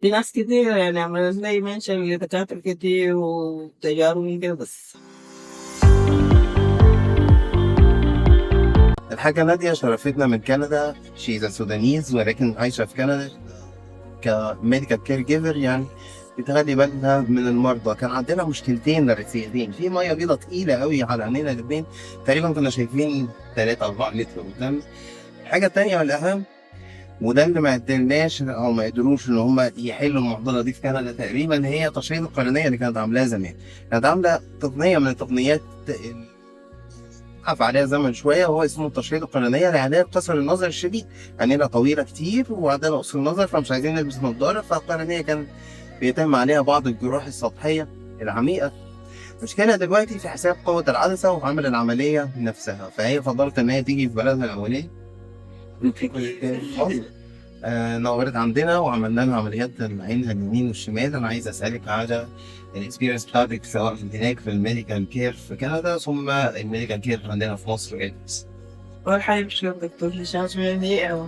في ناس كتير يعني عملت لي منشن لدكاترة كتير وتجارب كده بس. الحاجة نادية شرفتنا من كندا، شيء سودانيز ولكن عايشة في كندا كميديكال كير جيفر، يعني بتخلي بالها من المرضى. كان عندنا مشكلتين رئيسيتين، في ميه بيضة تقيلة قوي على عينينا الاثنين، تقريبا كنا شايفين 3 4 لتر قدام. الحاجة التانية والأهم، وده اللي ما قدرناش او ما قدروش ان هم يحلوا المعضله دي في كندا تقريبا، هي تشريد القرنيه اللي كانت عاملاها زمان. كانت عامله تقنيه من التقنيات وقف عليها زمن شويه، وهو اسمه التشريد القرنيه لعلاج قصر النظر الشديد. عينينا طويله كتير وعندنا قصر النظر، فمش عايزين نلبس نظاره، فالقرنيه كان بيتم عليها بعض الجروح السطحيه العميقه. المشكله دلوقتي في حساب قوه العدسه وعمل العمليه نفسها، فهي فضلت ان هي تيجي في بلدها الاولاني نورت عندنا وعملنا لها عمليات العين اليمين والشمال. انا عايز اسالك على الاكسبيرينس بتاعتك سواء هناك في الميديكال كير في كندا ثم الميديكال كير عندنا في مصر ايه؟ أول حاجة بشكر الدكتور هشام شمالي أو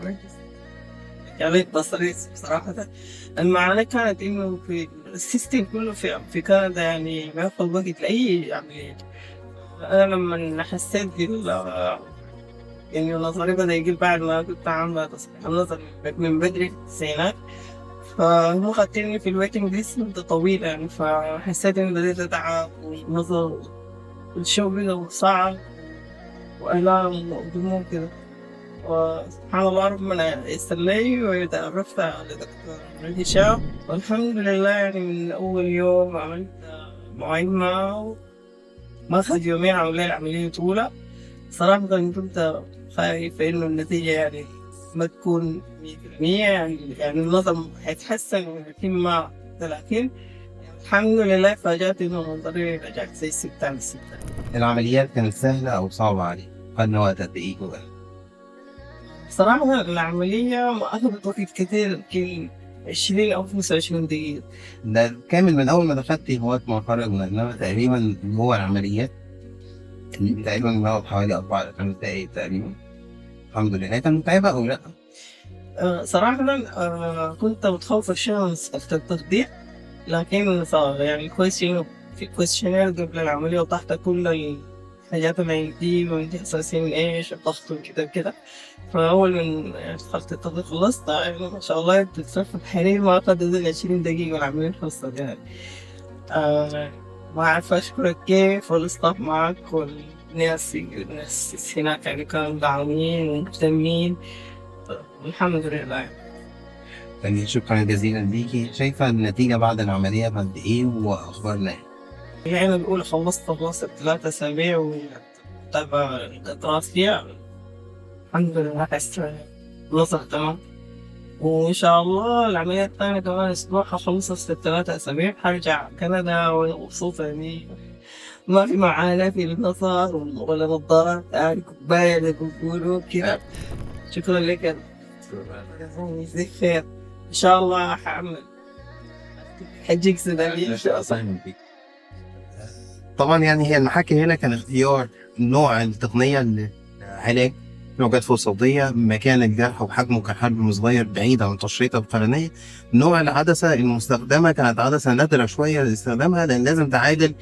يعني بصري بصراحة. المعاناة كانت إنه في السيستم كله في كندا يعني بياخد وقت لأي عملية. أنا لما حسيت إنه نظري بدأ يقل بعد ما كنت عاملة تصحيح النظر من بدري في التسعينات، فهو خدتني في الويتنج ليست مدة طويلة يعني، فحسيت إني بديت أتعب والنظر الشغل بقى صعب وآلام ودموع كده. وسبحان الله ربنا يسر لي وتعرفت على دكتور هشام، والحمد لله يعني من أول يوم عملت معاينة ما أخذ يومين عملوا لي العملية الأولى. صراحة كنت خايف إنه النتيجة يعني ما تكون 100%، يعني النظم هيتحسن فيما 30. الحمد لله فاجأت إنه نظري رجعت زي 6/6. العمليات كانت سهله او صعبه عليك؟ خدنا وقت قد ايه جواها؟ صراحة العملية ما أخذت وقت كتير، يمكن 20 أو 25 دقيقة. ده كامل من اول ما دخلتي لغايه ما خرجنا، انما تقريبا جوه العمليات تقريبا بنقعد حوالي 4 إلى 5 دقايق تقريبا. الحمد لله. كانت متعبه او لا؟ صراحة كنت متخوف شوية من مسألة التخدير، لكن صار يعني كويس إنه في كويشنير قبل العملية وتحت كل الحاجات اللي عندي وعندي حساسية من إيش الضغط وكده كده. فأول من دخلت الطبيب خلصت يعني ما شاء الله الدكتور في الحرير ما أخذ إلا 20 دقيقة والعملية خلصت يعني. ما أعرف أشكرك كيف والستاف معك والناس هناك يعني كانوا داعمين ومهتمين، الحمد لله. يعني شكرا جزيلا ليكي. شايفه النتيجه بعد العمليه قد ايه واخبارنا ايه؟ يعني الأولى خلصت 3 أسابيع وتابع القطرات فيها، الحمد لله حس نظر تمام. وإن شاء الله العملية الثانية كمان أسبوع حخلصها في 3 أسابيع حرجع كندا وأنا مبسوطة يعني ما في معاناة في النظر ولا نظارات يعني كوباية زي ما بيقولوا كده. شكرا لك يا دكتور. يجزيك خير. إن شاء الله حعمل حجيك سودانية إن شاء الله. طبعا يعني هي المحاكي هنا كان اختيار نوع التقنية العلاج، موجات فوق صوتية، مكان الجرح وحجمه كان حجم صغير بعيد عن التشريطة القرنية. نوع العدسة المستخدمة كانت عدسة نادرة شوية لاستخدامها، لأن لازم تعادل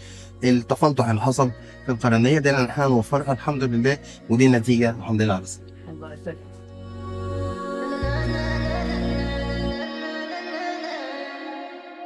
التفلتح اللي حصل في القرنية، دي اللي احنا نوفرها الحمد لله، ودي النتيجة الحمد لله على الله يسلمك.